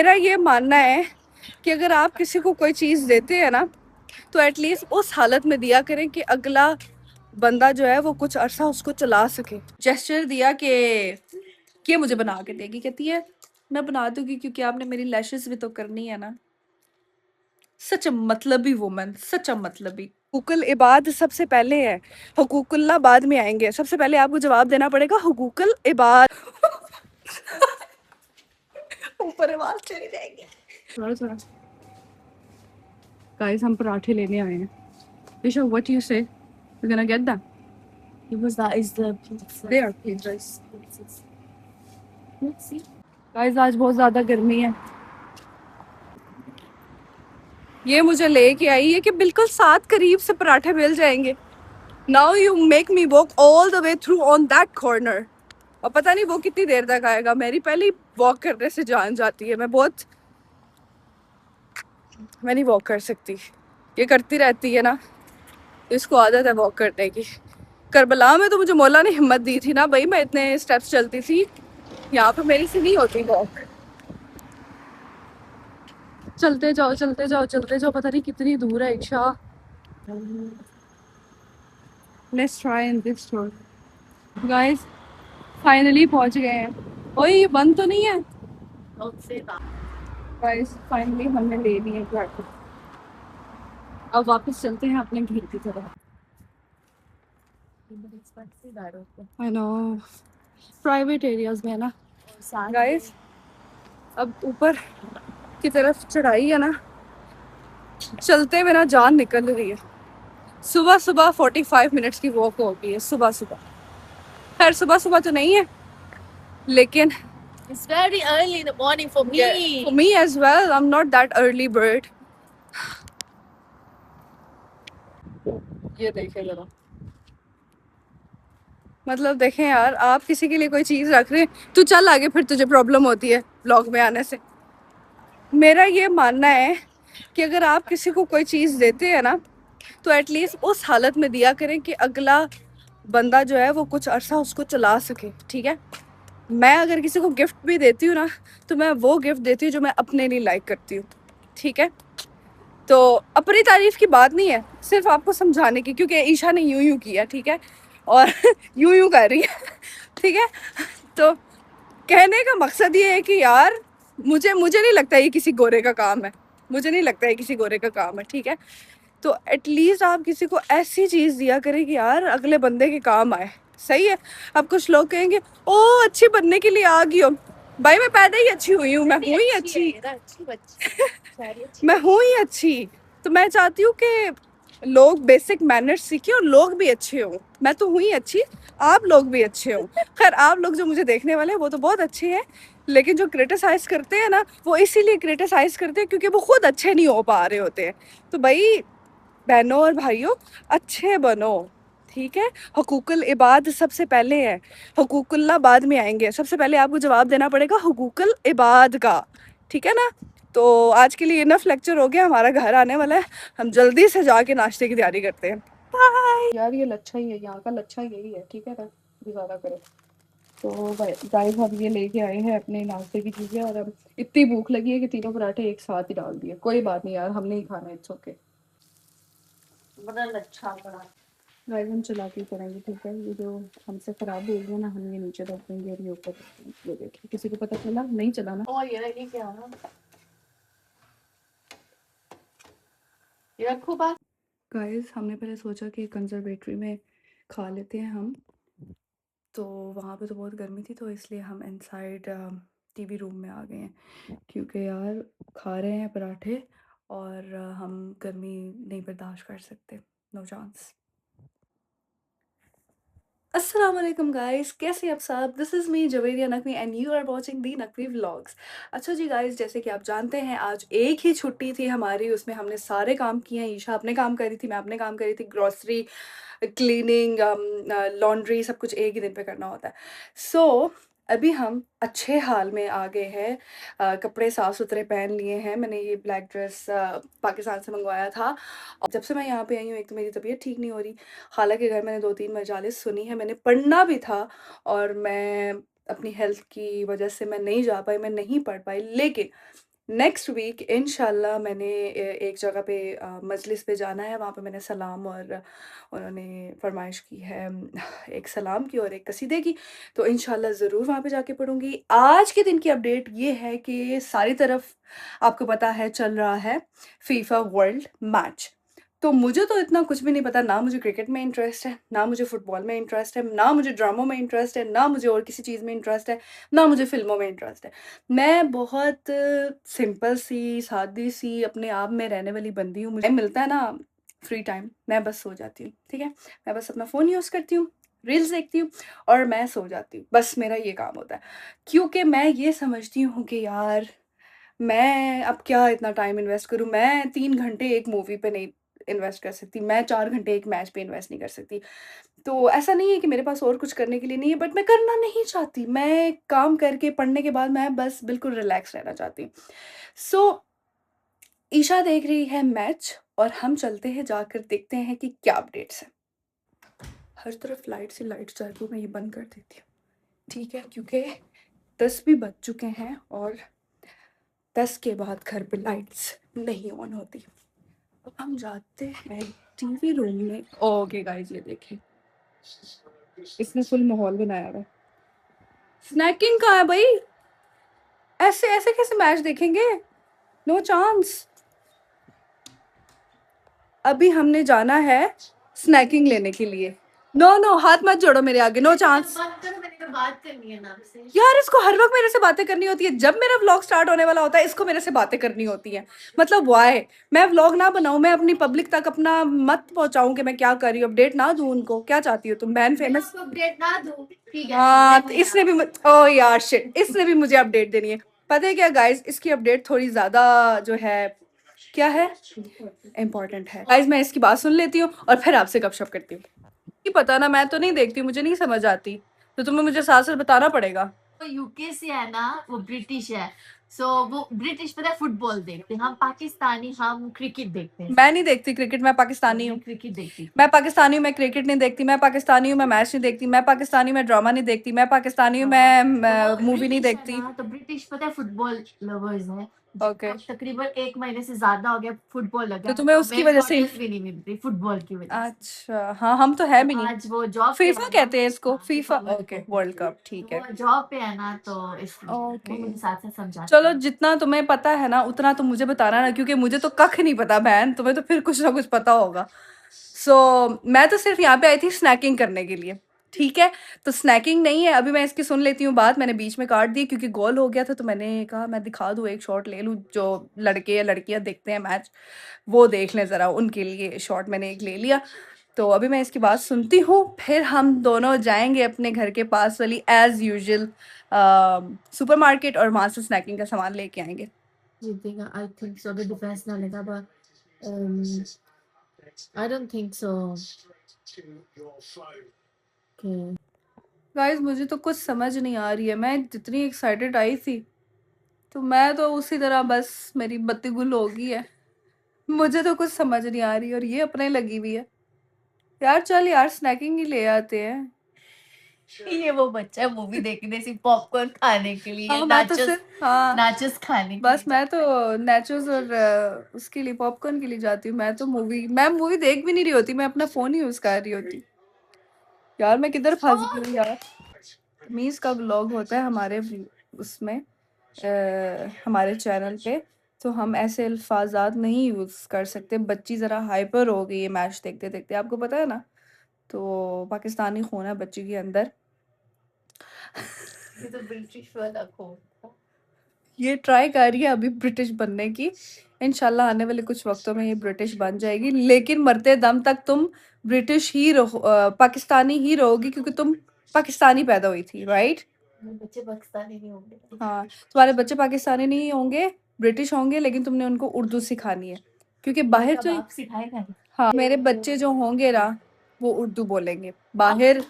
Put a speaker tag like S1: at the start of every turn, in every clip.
S1: मेरा ये मानना है कि अगर आप किसी को कोई चीज़ देते हैं ना, तो एटलीस्ट उस हालत में दिया करें कि अगला बंदा जो है वो कुछ अरसा उसको चला सके। जेस्चर दिया कि मुझे बना के देगी, कहती है मैं बना दूंगी क्योंकि आपने मेरी लैशेस भी तो करनी है ना। सच अ मतलबी वुमन, सच अ मतलबी। हुकूकुल इबाद सबसे पहले है, हुकूकुल्लाह बाद में आएंगे। सबसे पहले आपको जवाब देना पड़ेगा हुकूकुल इबाद। ऊपर आवाज चली जाएगी। थोड़ा थोड़ा गाइस, हम पराठे लेने आए हैं। Risha, what do you say? We're gonna get them.
S2: Because that is the pizza.
S1: They are pizzas.
S2: Pizzas. Let's see.
S1: Guys, आज बहुत ज्यादा गर्मी है। ये मुझे लेके आई है कि बिल्कुल साथ करीब से पराठे मिल जाएंगे। Now you make me walk all the way through on that corner. और पता नहीं वो कितनी देर तक आएगा। मेरी पहली वॉक करने से जान जाती है। मैं नहीं वॉक कर सकती। ये करती रहती है ना, इसको आदत है वॉक करने की। करबला में तो मुझे मौला ने हिम्मत दी थी ना भाई, मैं इतने स्टेप्स चलती थी। यहाँ पे मेरी से नहीं होती वॉक। चलते जाओ चलते जाओ चलते जाओ, पता नहीं कितनी दूर है इच्छा। Let's try in this store. Guys, finally पहुंच गए हैं। ओए, ये बंद तो नहीं है?
S2: Don't say that.
S1: Guys, finally हमने ले लिए पराठे। अब वापस चलते हैं अपने घर की तरफ।
S2: But it's expensive, I don't think.
S1: I know, private areas में है ना।
S2: Or Saturday.
S1: गाइस, अब ऊपर की तरफ चढ़ाई है ना, चलते हुए ना जान निकल रही है। सुबह सुबह 45 मिनट्स की वॉक होगी है सुबह सुबह। खैर सुबह सुबह तो नहीं है, लेकिन
S2: It's very early in the morning for me.
S1: for me as well, I'm not that early bird. ये देखें जरा, मतलब देखें यार, आप किसी के लिए कोई चीज रख रहे हैं तो चल आगे, फिर तुझे प्रॉब्लम होती है ब्लॉग में आने से। मेरा ये मानना है कि अगर आप किसी को कोई चीज देते हैं ना, तो एटलीस्ट उस हालत में दिया करें कि अगला बंदा जो है वो कुछ अरसा उसको चला सके। ठीक है, मैं अगर किसी को गिफ्ट भी देती हूँ ना, तो मैं वो गिफ्ट देती हूँ जो मैं अपने लिए लाइक करती हूँ। ठीक है, तो अपनी तारीफ की बात नहीं है, सिर्फ आपको समझाने की, क्योंकि ईशा ने यूं यूं किया। ठीक है, और यूं यूं कर रही है। ठीक है, तो कहने का मकसद ये है कि यार मुझे मुझे नहीं लगता ये किसी गोरे का काम है। मुझे नहीं लगता ये किसी गोरे का काम है। ठीक है, तो एटलीस्ट आप किसी को ऐसी चीज़ दिया करें कि यार अगले बंदे के काम आए। सही है। अब कुछ लोग कहेंगे ओ अच्छी बनने के लिए आ गई हो। भाई मैं पैदा ही अच्छी हुई हूँ, मैं हूँ ही अच्छी।
S2: अच्छी बच्ची।
S1: मैं हूँ ही अच्छी। तो मैं चाहती हूँ कि लोग बेसिक मैनर्स सीखें और लोग भी अच्छे हों। मैं तो हुई अच्छी, आप लोग भी अच्छे हों। खैर आप लोग जो मुझे देखने वाले हैं वो तो बहुत अच्छे हैं, लेकिन जो क्रिटिसाइज करते हैं ना, वो इसीलिए क्रिटिसाइज करते हैं क्योंकि वो खुद अच्छे नहीं हो पा रहे होते हैं। तो भाई बहनों और भाइयों, अच्छे बनो। ठीक है, हुकूकुल इबाद सबसे पहले है, हुकूकुल्लाह बाद में आएंगे। सबसे पहले आपको जवाब देना पड़ेगा हुकूकुल इबाद का। ठीक है ना। तो आज के लिए इनफ लेक्चर हो गया, हमारा घर आने वाला है, हम जल्दी से जाके नाश्ते की तैयारी करते हैं। बाय यार, ये लच्छा ही है, यहाँ का लच्छा यही है। ठीक है ना, गुजारा करो। तो गाइस, हम ये लेके आए हैं अपने नाश्ते की चीज़ें, और अब इतनी भूख लगी है कि तीनों पराठे एक साथ ही डाल दिए। कोई बात नहीं यार, हमने ही खाना है, इट्स ओके।
S2: बड़ा अच्छा बड़ा।
S1: गाइस, हम चला के करेंगे। ठीक है, ये जो हमसे खराब हो गया ना, हम ये नीचे रख देंगे और ये ऊपर रख देंगे। ये देखिए, किसी को पता चला नहीं चला ना।
S2: और ये क्या है? ये रखो बात।
S1: गाइस, हमने पहले सोचा कि कंजर्वेटरी में खा लेते हैं हम, तो वहाँ पे तो बहुत गर्मी थी, तो इसलिए हम इनसाइड टीवी रूम में आ गए हैं। क्योंकि यार खा रहे हैं पराठे और हम गर्मी नहीं बर्दाश्त कर सकते। No chance. अस्सलाम वालेकुम गाइस, कैसे हैं आप सब? This is me Javeria Naqvi and you are watching the Naqvi vlogs. अच्छा जी गाइस, जैसे कि आप जानते हैं आज एक ही छुट्टी थी हमारी, उसमें हमने सारे काम किए हैं। ईशा अपने काम कर रही थी, मैं अपने काम कर रही थी। ग्रॉसरी, क्लीनिंग, लॉन्ड्री, सब कुछ एक ही दिन पे करना होता है। सो अभी हम अच्छे हाल में आ गए हैं। कपड़े साफ़ सुथरे पहन लिए हैं। मैंने ये ब्लैक ड्रेस पाकिस्तान से मंगवाया था, और जब से मैं यहाँ पे आई हूँ एक तो मेरी तबीयत ठीक नहीं हो रही। हालांकि घर मैंने 2-3 मजालिस सुनी है, मैंने पढ़ना भी था, और मैं अपनी हेल्थ की वजह से मैं नहीं जा पाई, मैं नहीं पढ़ पाई। लेकिन नेक्स्ट वीक इंशाल्लाह मैंने एक जगह पे मजलिस पे जाना है, वहाँ पे मैंने सलाम और उन्होंने फरमाइश की है एक सलाम की और एक कसीदे की, तो इंशाल्लाह ज़रूर वहाँ पे जाके पढ़ूंगी। आज के दिन की अपडेट ये है कि सारी तरफ आपको पता है चल रहा है फीफा वर्ल्ड मैच, तो मुझे तो इतना कुछ भी नहीं पता, ना मुझे क्रिकेट में इंटरेस्ट है, ना मुझे फुटबॉल में इंटरेस्ट है, ना मुझे ड्रामों में इंटरेस्ट है, ना मुझे और किसी चीज़ में इंटरेस्ट है, ना मुझे फिल्मों में इंटरेस्ट है। मैं बहुत सिंपल सी, सादी सी, अपने आप में रहने वाली बंदी हूँ। मुझे मिलता है ना फ्री टाइम, मैं बस सो जाती हूँ, ठीक है? मैं बस अपना फ़ोन यूज़ करती हूँ, रील्स देखती हूँ और मैं सो जाती हूँ। बस मेरा ये काम होता है। क्योंकि मैं ये समझती हूँ कि यार मैं अब क्या इतना टाइम इन्वेस्ट करूँ? मैं 3 घंटे एक मूवी पे नहीं इन्वेस्ट कर सकती, मैं 4 घंटे एक मैच पे इन्वेस्ट नहीं कर सकती। तो ऐसा नहीं है कि मेरे पास और कुछ करने के लिए नहीं है, बट मैं करना नहीं चाहती। मैं काम करके पढ़ने के बाद मैं बस बिल्कुल रिलैक्स रहना चाहती हूँ। सो ईशा देख रही है मैच और हम चलते हैं, जाकर देखते हैं कि क्या अपडेट्स हैं। हर तरफ लाइट से लाइट चल रही, मैं ये बंद कर देती हूँ, ठीक है? क्योंकि 10 भी बज चुके हैं और 10 के बाद घर पे लाइट्स नहीं ऑन होती। अब हम जाते हैं टीवी रूम में। ओके गाइस, ये देखें, इसने फुल माहौल बनाया हुआ है। स्नैकिंग कहाँ है भाई? ऐसे ऐसे कैसे मैच देखेंगे? No chance. अभी हमने जाना है स्नैकिंग लेने के लिए। नो नो, हाथ मत जोड़ो मेरे आगे, नो चांस।
S2: बात करो, मैंने तो बात करनी है ना आपसे।
S1: यार इसको हर वक्त मेरे से बातें करनी होती है, जब मेरा व्लॉग स्टार्ट होने वाला होता है इसको मेरे से बातें करनी होती है। मतलब वाई मैं व्लॉग ना बनाऊं, मैं अपनी पब्लिक तक अपना मत पहुंचाऊं कि मैं क्या कर रही हूँ, अपडेट ना दूं उनको? क्या चाहती हो तुम? बहन
S2: मैं
S1: फेमस?
S2: आपको अपडेट ना दूं, ठीक है?
S1: हाँ, तो इसने भी ओ यार शिट, इसने भी मुझे अपडेट देनी है। पता है क्या गाइस, इसकी अपडेट थोड़ी ज्यादा जो है, क्या है, इम्पोर्टेंट है। गाइस मैं इसकी बात सुन लेती हूँ और फिर आपसे गपशप करती हूँ। नहीं पता ना, मैं तो नहीं देखती, मुझे नहीं समझ आती, तो तुम्हें मुझे साथ साथ बताना पड़ेगा।
S2: वो यूके से है ना, वो ब्रिटिश है। सो वो ब्रिटिश पता है फुटबॉल देखते हैं, हम पाकिस्तानी हम क्रिकेट देखते हैं।
S1: मैं नहीं देखती क्रिकेट, मैं पाकिस्तानी
S2: मैं
S1: हूँ।
S2: क्रिकेट देखती हूँ।
S1: मैं पाकिस्तानी हूँ, मैं क्रिकेट नहीं देखती। मैं पाकिस्तानी हूँ, मैं मैच नहीं देखती। मैं पाकिस्तानी हूँ, मैं ड्रामा नहीं देखती। मैं पाकिस्तानी हूँ, मैं
S2: तो
S1: मूवी नहीं
S2: ब्रिटिश है
S1: देखती।
S2: ना, तो ब्रिटिश पता है फुटबॉल लवर्स है।
S1: ओके,
S2: तकरीबन 1 महीने से ज्यादा हो गया फुटबॉल
S1: तो
S2: लगा,
S1: तुम्हें उसकी
S2: मेरी
S1: वजह से
S2: ऑडियंस भी नहीं मिल रही फुटबॉल की वजह से।
S1: अच्छा, हाँ हम तो है
S2: तो
S1: भी नहीं।
S2: आज वो जॉब पे
S1: फीफा
S2: है ना।
S1: कहते हैं इसको,
S2: हाँ,
S1: FIFA.
S2: FIFA world
S1: okay,
S2: cup.
S1: World cup,
S2: तो
S1: ठीक है।
S2: वो जॉब पे है ना, तो इसलिए वो
S1: ओके,
S2: मुझे साथ साथ समझाती
S1: चलो
S2: है।
S1: जितना तुम्हें पता है ना उतना तो मुझे बताना ना, क्योंकि मुझे तो कख नहीं पता बहन, तुम्हें तो फिर कुछ ना कुछ पता होगा। सो मैं तो सिर्फ यहाँ पे आई थी स्नैकिंग करने के लिए, ठीक है? तो स्नैकिंग नहीं है अभी, मैं इसकी सुन लेती हूँ बात। मैंने बीच में काट दी क्योंकि गोल हो गया था, तो मैंने कहा मैं दिखा दूँ, एक शॉट ले लूँ, जो लड़के या लड़कियाँ देखते हैं मैच वो देख लें ज़रा, उनके लिए शॉट मैंने एक ले लिया। तो अभी मैं इसकी बात सुनती हूँ, फिर हम दोनों जाएंगे अपने घर के पास वाली एज यूजुअल सुपरमार्केट और वहाँ से स्नैकिंग का सामान लेके आएंगे।
S2: जीतेगा आई थिंक सो, अगर डिफेंस ना लेगा, but I don't think so. Okay,
S1: guys मुझे तो कुछ समझ नहीं आ रही है, मैं जितनी एक्साइटेड आई थी तो मैं तो उसी तरह बस मेरी बत्ती गुल हो गई है। मुझे तो कुछ समझ नहीं आ रही और ये अपने लगी हुई है। यार चल यार, स्नैकिंग ही ले आते हैं।
S2: ये वो बच्चा है मूवी देखने सिर्फ पॉपकॉर्न खाने के लिए,
S1: हाँ मैं तो
S2: नाचोस
S1: सिर्फ, हाँ
S2: नाचोस खाने के
S1: बस
S2: लिए
S1: मैं
S2: जाता है।
S1: तो नेचोस और उसके लिए, पॉपकॉर्न के लिए जाती हूँ। मैं तो मूवी देख भी नहीं रही होती, मैं अपना फोन ही यूज कर रही होती। यार मैं किधर फंस गई हूँ यार। मीस का व्लॉग होता है हमारे उसमें, हमारे चैनल पे, तो हम ऐसे अल्फाजात नहीं यूज़ कर सकते। बच्ची ज़रा हाइपर हो गई है मैच देखते देखते, आपको पता है ना, तो पाकिस्तानी खून है बच्ची के अंदर।
S2: ये तो ब्रिटिश वाला खोल था।
S1: ये ट्राई कर रही है अभी ब्रिटिश बनने की, इंशाल्लाह आने वाले कुछ वक्तों में ये ब्रिटिश बन जाएगी, लेकिन मरते दम तक तुम ब्रिटिश ही रहो, पाकिस्तानी ही रहोगी, क्योंकि तुम पाकिस्तानी पैदा हुई थी, राइट?
S2: मेरे बच्चे पाकिस्तानी नहीं होंगे।
S1: हाँ, तुम्हारे बच्चे पाकिस्तानी नहीं होंगे, ब्रिटिश होंगे, लेकिन तुमने उनको उर्दू सिखानी है, क्योंकि बाहर
S2: मेरा
S1: जो,
S2: बाप सिखाएगा।
S1: हाँ मेरे बच्चे जो होंगे ना वो उर्दू बोलेंगे, बाहर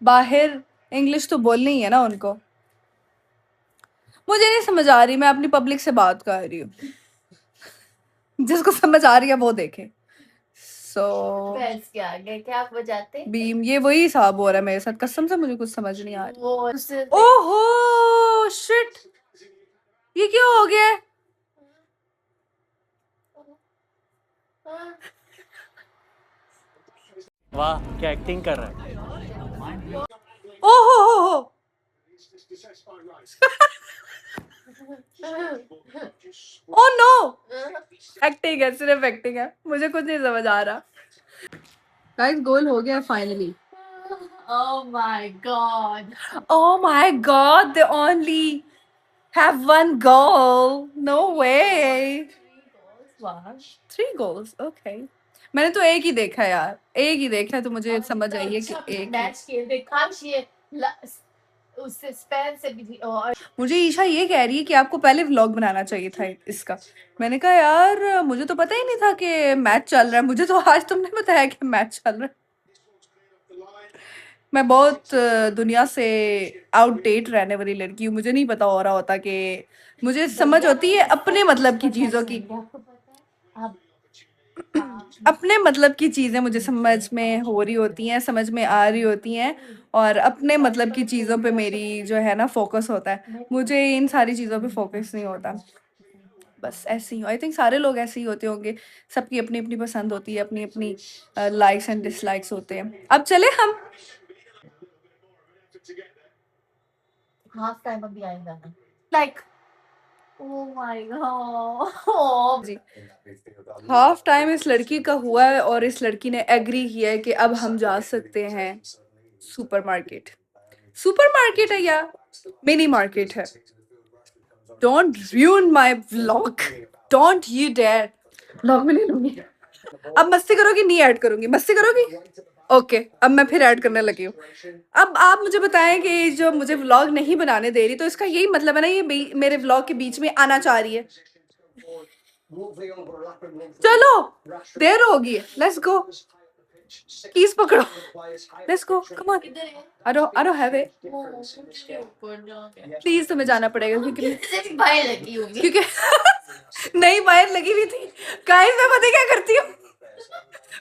S1: बाहर इंग्लिश तो बोलनी ही है ना उनको। मुझे नहीं समझ आ रही, मैं अपनी पब्लिक से बात कर रही हूँ, जिसको समझ आ रही है वो देखे। सो
S2: भैंस के आगे क्या आप बजाते?
S1: बीम, ये वही हिसाब हो रहा है मेरे साथ, कसम से मुझे कुछ समझ नहीं आ रही।
S2: वो उससे
S1: ओहो शिट, ये क्या हो गया है?
S3: वाह क्या एक्टिंग कर रहा है।
S1: ओहो ओ नो, एक्टिंग है, सिर्फ एक्टिंग है, मुझे कुछ नहीं समझ आ रहा। गाइस गोल हो गया finally.
S2: Oh my god.
S1: Oh my god, they only have one goal. No way.
S2: Wow.
S1: 3 goals. Okay. मैंने तो एक ही देखा यार, एक ही देखा, तो मुझे समझ आई है कि एक ही।
S2: मैच खेलते काश ये उससे स्पेन से भी और
S1: मुझे ईशा ये कह रही है कि आपको पहले व्लॉग बनाना चाहिए था इसका। मैंने कहा यार मुझे तो पता ही नहीं था कि मैच चल रहा है, मुझे तो आज तुमने बताया कि मैच चल रहा है। मैं बहुत दुनिया से आउटडेट रहने वाली लड़की हूँ, मुझे नहीं पता हो रहा होता कि मुझे समझ होती है अपने मतलब की चीज़ों की,
S2: आपको पता है अब
S1: अपने मतलब की चीज़ें मुझे समझ में हो रही होती हैं, समझ में आ रही होती हैं, और अपने मतलब की चीज़ों पे मेरी जो है ना फोकस होता है, मुझे इन सारी चीज़ों पे फोकस नहीं होता। बस ऐसे ही आई थिंक सारे लोग ऐसे ही होते होंगे, सबकी अपनी अपनी पसंद होती है, अपनी अपनी लाइक्स एंड डिसलाइक्स होते हैं। अब चले हम
S2: हाफ टाइम अभी आएगा ना लाइक ओ माय गॉड
S1: जी, हाफ टाइम इस लड़की का हुआ है और इस लड़की ने एग्री किया है कि अब हम जा सकते हैं सुपरमार्केट। सुपरमार्केट है या मिनी मार्केट है? Don't ruin my vlog, don't you dare. Vlog में नहीं लूंगी। अब मस्ती करोगी, नहीं ऐड करूंगी, मस्ती करोगी? ओके, अब मैं फिर ऐड करने लगी हूँ। अब आप मुझे बताएं कि जो मुझे व्लॉग नहीं बनाने दे रही, तो इसका यही मतलब है ना, ये मेरे व्लॉग के बीच में आना चाह रही है। चलो देर होगी, लेट्स गो, कीज पकड़ो, let's go, come on. I don't have it, please तुम्हें जाना पड़ेगा क्योंकि
S2: बाहर लगी होगी
S1: क्योंकि नहीं बाहर लगी हुई थी। गाइस मैं पता है क्या करती हूँ,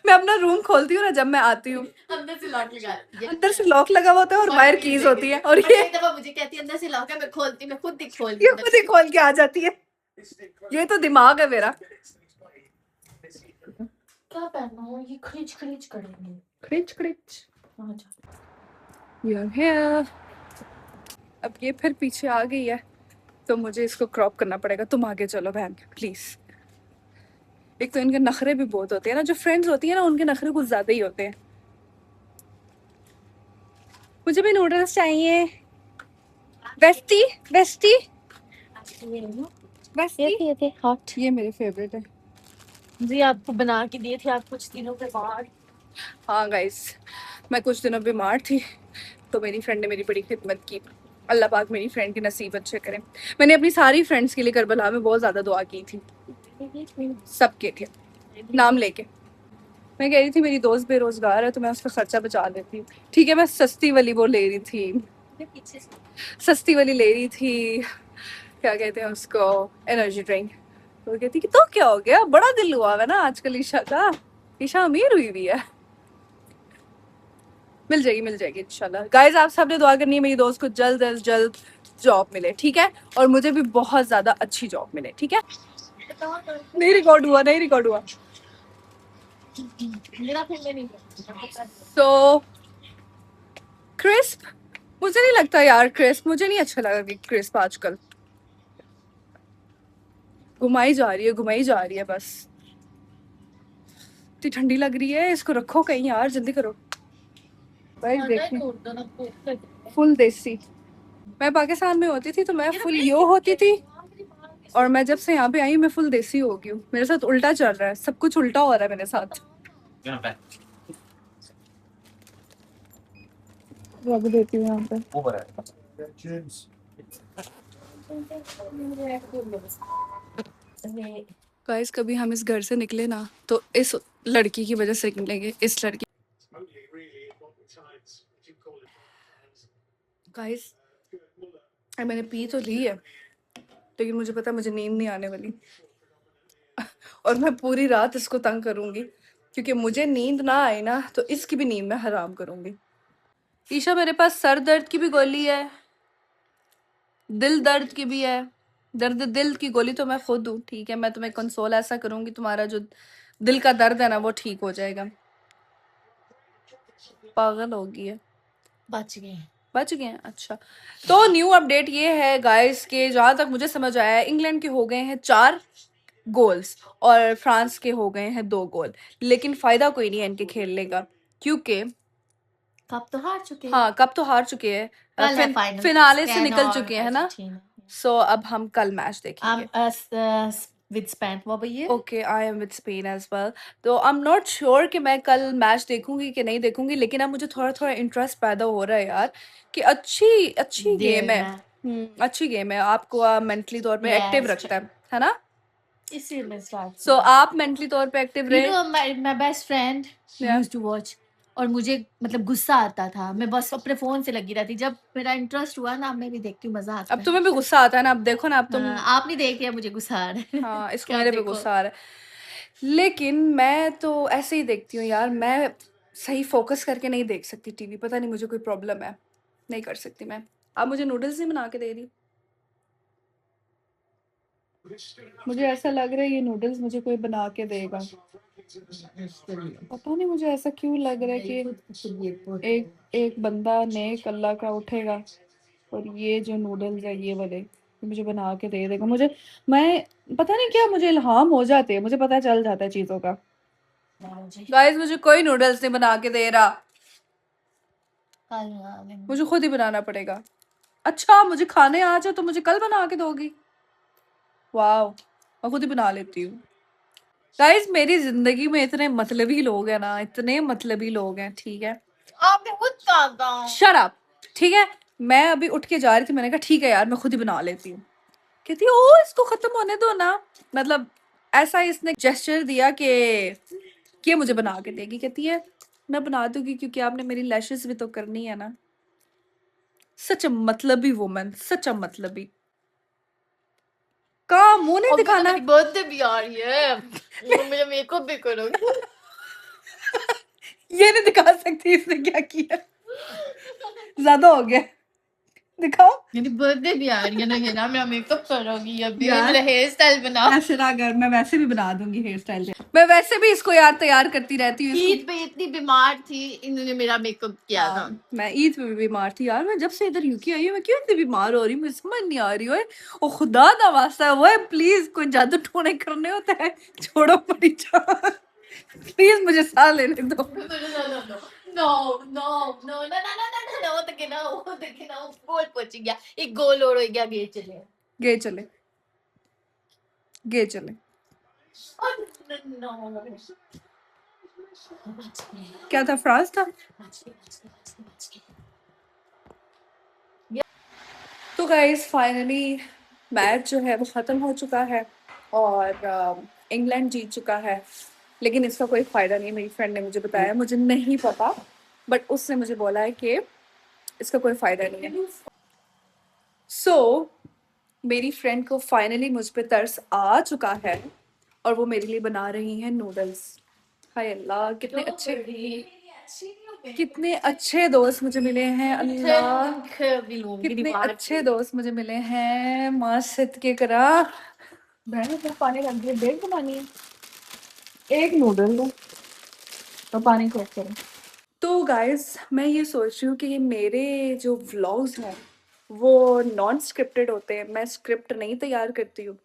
S1: मैं अपना रूम खोलती हूँ ना जब मैं आती हूँ,
S2: अंदर से लॉक लगाती है
S1: अंदर से लॉक लगा हुआ होता है और बाहर कीज होती है, और ये
S2: एक दफा मुझे कहती है अंदर से लॉक है, मैं खोलती, मैं खुद ही खोल
S1: ये खुद ही खोल के आ जाती है। ये तो दिमाग है मेरा।
S2: क्या पहना हूँ ये खरीच खरीच करेंगे
S1: क्रिच क्रिच, you're here। अब ये फिर पीछे आ गई है, तो मुझे इसको क्रॉप करना पड़ेगा। तुम आगे चलो बहन प्लीज। एक तो इनके नखरे भी बहुत होते हैं ना, जो फ्रेंड्स होती है ना उनके नखरे कुछ ज्यादा ही होते हैं। मुझे भी नूडल्स चाहिए। वेस्टी वेस्टी वेस्टी,
S2: ये थे हॉट
S1: ये मेरे फेवरेट है।
S2: जी आपको बना के दिए थे आप कुछ दिनों के बाद
S1: हाँ गाइस, मैं कुछ दिनों बीमार थी, तो मेरी फ्रेंड ने मेरी बड़ी खिदमत की। अल्लाह पाक मेरी फ्रेंड के नसीब अच्छे करें। मैंने अपनी सारी फ्रेंड्स के लिए करबला में बहुत ज़्यादा दुआ की थी, सबके लिए नाम लेके। मैं कह रही थी मेरी दोस्त बेरोजगार है तो मैं उसका खर्चा बचा लेती हूँ। ठीक है, मैं सस्ती वाली वो ले रही थी, सस्ती वाली ले रही थी, क्या कहते हैं उसको, एनर्जी ड्रिंक। तो कहती कि तो क्या हो गया, बड़ा दिल हुआ है ना आजकल ईशा का, ईशा अमीर हुई हुई है। मिल जाएगी इंशाल्लाह। गाइस आप सबने दुआ करनी है मेरी दोस्त को जल्द से जल्द जॉब मिले, ठीक है, और मुझे भी बहुत ज्यादा अच्छी जॉब मिले, ठीक है। नहीं रिकॉर्ड हुआ, नहीं रिकॉर्ड हुआ।
S2: मेरा फिर मैं नहीं
S1: तो क्रिस्प, मुझे नहीं लगता यार क्रिस्प, मुझे नहीं अच्छा लगा कि क्रिस्प आजकल घुमाई जा रही है बस। इतनी ठंडी लग रही है, इसको रखो कहीं यार, जल्दी करो। भाई देखिए फुल देसी। मैं पाकिस्तान में होती थी तो मैं फुल यो होती थी, और मैं जब से यहाँ पे आई मैं फुल देसी हो गई हूँ। मेरे साथ उल्टा चल रहा है, सब कुछ उल्टा हो रहा है मेरे साथ। रख देती हूँ यहाँ पे। गाइस कभी हम इस घर से निकले ना तो इस लड़की की वजह से निकलेंगे, इस लड़की। गाइस मैंने पी तो ली है, लेकिन मुझे पता है मुझे नींद नहीं आने वाली, और मैं पूरी रात इसको तंग करूंगी, क्योंकि मुझे नींद ना आए ना तो इसकी भी नींद मैं हराम करूंगी। ईशा मेरे पास सर दर्द की भी गोली है, दिल दर्द की भी है। दर्द दिल की गोली तो मैं खुद हूँ, ठीक है। मैं तुम्हें कंसोल ऐसा करूंगी, तुम्हारा जो दिल का दर्द है ना वो ठीक हो जाएगा। पागल हो गई है।
S2: बच गए।
S1: बच गए हैं, अच्छा। तो न्यू अपडेट ये है गाइस के जहां तक मुझे समझ आया है, इंग्लैंड के हो गए हैं 4 गोल्स और फ्रांस के हो गए हैं 2 गोल। लेकिन फायदा कोई नहीं है इनके खेलने का, क्योंकि
S2: कप तो हार चुके हैं।
S1: हाँ कब तो हार चुके हैं,
S2: कल है फाइनल,
S1: फिनाले से
S2: स्पेन
S1: निकल
S2: और
S1: चुके हैं ना।
S2: अर्जेंटीना।
S1: सो अब हम कल मैच देखेंगे।
S2: With Spain, what about you?
S1: Okay, I am with Spain as well. तो आई एम नॉट श्योर कि मैं कल मैच देखूंगी कि नहीं देखूंगी, लेकिन अब मुझे थोड़ा थोड़ा इंटरेस्ट पैदा हो रहा है यार कि अच्छी अच्छी गेम है। अच्छी गेम है, आपको मेंटली तौर पे एक्टिव
S2: Yes,
S1: रखता है ना।
S2: इसी में स्टार्ट
S1: सो आप मेंटली तौर पे एक्टिव
S2: You
S1: रहे।
S2: know, my best friend
S1: Yeah.
S2: used to watch, और मुझे मतलब गुस्सा आता था, मैं बस अपने फोन से लगी रहती। जब मेरा इंटरेस्ट हुआ ना, अब मैं भी देखती हूँ, मजा आता
S1: अब
S2: है।
S1: तुम्हें भी गुस्सा आता है ना, अब देखो ना, अब तुम
S2: हाँ, आप नहीं देख रहे, मुझे गुस्सा आ रहा है।
S1: हाँ इसको
S2: क्या
S1: मेरे पे
S2: देखो?
S1: गुस्सा आ रहा है। लेकिन मैं तो ऐसे ही देखती हूँ यार, मैं सही फोकस करके नहीं देख सकती टीवी, पता नहीं मुझे कोई प्रॉब्लम है, नहीं कर सकती मैं। आप मुझे नूडल्स ही बना के दे रही। मुझे ऐसा लग रहा है ये नूडल्स मुझे कोई बना के देगा, पता नहीं मुझे ऐसा क्यों लग रहा है कि एक एक बंदा नेक अल्लाह का उठेगा और ये जो नूडल्स है ये वाले ये मुझे बना के दे देगा। मुझे मैं पता नहीं क्या मुझे इल्हाम हो जाते हैं, मुझे पता चल जाता है चीजों का। गाइस मुझे कोई नूडल्स नहीं बना के दे रहा, मुझे खुद ही बनाना पड़ेगा। अच्छा मुझे खाने आ जाए तो मुझे कल बना के दोगी? वाह, मैं खुद ही बना लेती हूँ। गाइस मेरी जिंदगी में इतने मतलबी लोग हैं ना, इतने मतलबी लोग हैं, ठीक है।
S2: आपने खुद कहा था।
S1: शट अप, ठीक है। मैं अभी उठ के जा रही थी, मैंने कहा ठीक है यार मैं खुद ही बना लेती हूँ। कहती है ओ इसको खत्म होने दो ना, मतलब ऐसा इसने जेस्चर दिया कि ये मुझे बना के देगी। कहती है मैं बना दूंगी क्योंकि आपने मेरी लैशेस भी तो करनी है ना। सच अ मतलबी वुमन, सच अ मतलबी। का मुंह नहीं
S2: अब तो
S1: दिखाना।
S2: मेरी बर्थडे भी आ रही है, मुझे मेकअप भी करोगी।
S1: ये नहीं दिखा सकती इसने क्या किया, ज्यादा हो गया, दिखाओ।
S2: मेरी बर्थडे भी आ रही है ना, ये ना मेरा मेकअप करोगी, अभी
S1: यार,
S2: मेरा हेयर स्टाइल बना।
S1: ऐसे ना कर, मैं वैसे भी बना दूंगी हेयर स्टाइल। मैं वैसे भी इसको यार तैयार करती रहती हूँ
S2: ईद पे इतनी बीमार थी, इन्होंने मेरा मेकअप किया था।
S1: मैं ईद पे भी बीमार थी यार, मैं जब से इधर यूके आई हूँ मैं क्यों इतनी बीमार हो रही हूँ, मुझे समझ नहीं आ रही है। ओ खुदा ना वास्ता है वो, प्लीज कोई जादू टोने करने होता है, छोड़ो मेरी जान, प्लीज मुझे साह लेने दो।
S2: गोल पहुंच गया, एक गोल और हो गया, गे चले
S1: गे चले, गे चले। क्या था, फ्रांस था। तो गाइस फाइनली मैच जो है वो ख़त्म हो चुका है और इंग्लैंड जीत चुका है, लेकिन इसका कोई फ़ायदा नहीं। मेरी फ्रेंड ने मुझे बताया, मुझे नहीं पता, बट उसने मुझे बोला है कि इसका कोई फ़ायदा नहीं है। सो मेरी फ्रेंड को फाइनली मुझ पे तरस आ चुका है और वो मेरे लिए बना रही हैं नूडल्स। हाय अल्लाह, कितने अच्छे दोस्त मुझे मिले हैं, अल्लाह कितने अच्छे दोस्त मुझे मिले हैं, माँ सदके करा। बहन तो पानी रख दिया, डेढ़ बनानी है, एक नूडल दो तो पानी को करो। तो गाइस मैं ये सोच रही हूँ कि मेरे जो व्लॉग्स हैं वो नॉन स्क्रिप्टेड होते हैं, मैं स्क्रिप्ट नहीं तैयार करती हूँ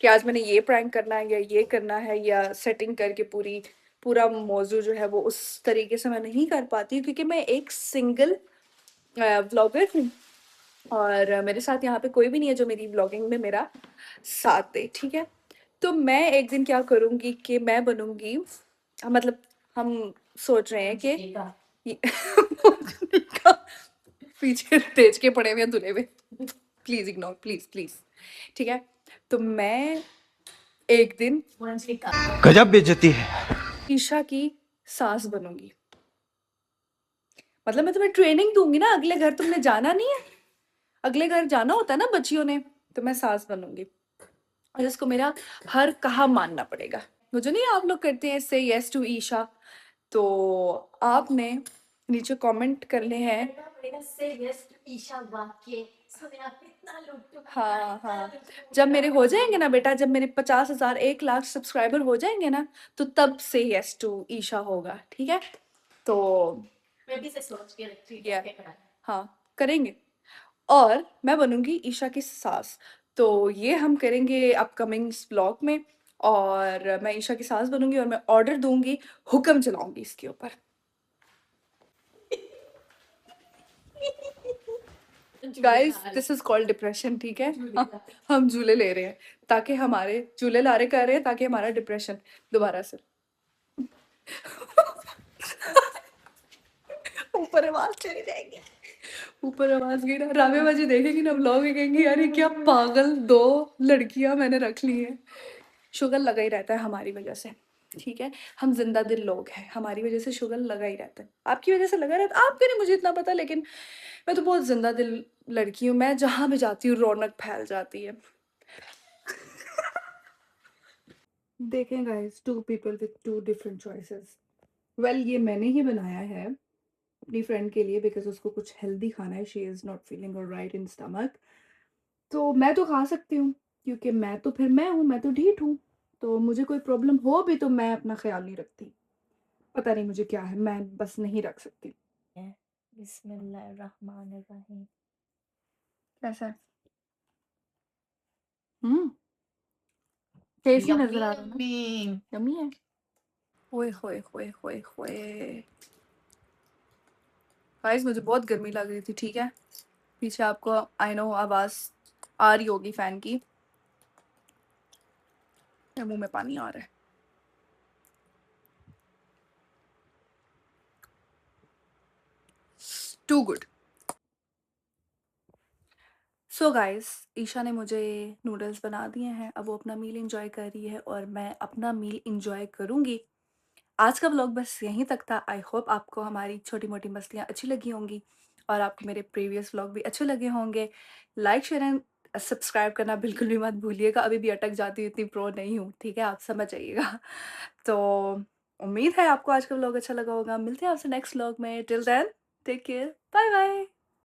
S1: कि आज मैंने ये प्रैंक करना है या ये करना है, या सेटिंग करके पूरा मौजू जो है वो उस तरीके से मैं नहीं कर पाती हूँ, क्योंकि मैं एक सिंगल व्लॉगर हूँ और मेरे साथ यहाँ पे कोई भी नहीं है जो मेरी व्लॉगिंग में मेरा साथ दे, ठीक है। तो मैं एक दिन क्या करूँगी कि मैं बनूँगी, मतलब हम सोच रहे हैं कि पीछे तेज के पड़े हुए हैं धुले हुए, प्लीज इग्नोर, प्लीज प्लीज, ठीक है। तो मैं एक दिन
S3: गजब बेइज्जती है।
S1: ईशा की सास बनूंगी, मतलब मैं तुम्हें ट्रेनिंग दूंगी ना, अगले घर तुमने जाना नहीं है, अगले घर जाना होता है ना बच्चियों ने, तो मैं सास बनूंगी और इसको मेरा हर कहा मानना पड़ेगा। मुझे नहीं, आप लोग करते हैं से यस टू ईशा, तो आपने नीचे कमेंट करने हैं। हाँ हाँ, जब मेरे हो जाएंगे ना बेटा, जब मेरे 50,000 1 लाख सब्सक्राइबर हो जाएंगे ना, तो तब से यस टू ईशा होगा, ठीक है? तो
S2: मैं भी से सोच के रखी हूँ
S1: या
S2: क्या कराना।
S1: हाँ करेंगे। और मैं बनूंगी ईशा की सास, तो ये हम करेंगे अपकमिंग व्लॉग में। और मैं ईशा की सास बनूंगी और मैं ऑर्डर दूंगी, हुक्म चलाऊंगी इसके ऊपर। Guys this is called depression, ठीक है? हम झूले ले रहे हैं ताकि हमारे झूले लारे कर रहे हैं ताकि हमारा डिप्रेशन दोबारा से ऊपर आवाज चली जाएगी। ऊपर आवाज गई ना, रामे बाजी देखेगी ना व्लॉग में, कहेंगी यार ये क्या पागल 2 लड़कियां मैंने रख ली हैं। शुगर लगा ही रहता है हमारी वजह से, ठीक है? हम जिंदा दिल लोग हैं, हमारी वजह से शुगर लगा ही रहता है। आपकी वजह से लगा रहता है, आपके नहीं मुझे इतना पता, लेकिन मैं तो बहुत जिंदा दिल लड़की हूँ। मैं जहां भी जाती हूँ रौनक फैल जाती है। देखें guys, 2 people with 2 different choices. Well ये मैंने ही बनाया है अपनी फ्रेंड के लिए, बिकॉज उसको कुछ हेल्दी खाना है, she is not feeling alright in stomach. तो मैं तो खा सकती हूँ, क्योंकि मैं तो फिर मैं हूँ, मैं तो ढीठ हूँ। तो मुझे कोई प्रॉब्लम हो भी तो मैं अपना ख्याल नहीं रखती। पता नहीं मुझे क्या है, मैं बस नहीं रख सकती।
S2: बिस्मिल्लाहिर्रहमानिर्रहीम।
S1: कैसा है? हम्म, टेस्टी
S2: यम्मी
S1: नजर आ रहा है ना?
S2: यम्मी।
S1: यम्मी है। ओए होए होए होए होए। गाइस मुझे बहुत गर्मी लग रही थी, ठीक है? पीछे आपको आई नो आवाज आ रही होगी फैन की। मेरे मुंह में पानी आ रहा है। Too good. So guys, Isha ने मुझे नूडल्स बना दिए हैं, अब वो अपना मील इंजॉय कर रही है और मैं अपना मील इंजॉय करूंगी। आज का व्लॉग बस यहीं तक था। आई होप आपको हमारी छोटी मोटी मस्तियाँ अच्छी लगी होंगी और आपको मेरे प्रीवियस व्लॉग भी अच्छे लगे होंगे। लाइक शेयर एंड सब्सक्राइब करना बिल्कुल भी मत भूलिएगा, अभी भी अटक जाती हूँ, इतनी प्रो नहीं हूँ, ठीक है? आप समझ जाइएगा। तो उम्मीद है आपको आज का व्लॉग अच्छा लगा होगा। मिलते हैं आपसे नेक्स्ट व्लॉग में। Till then take care, bye bye.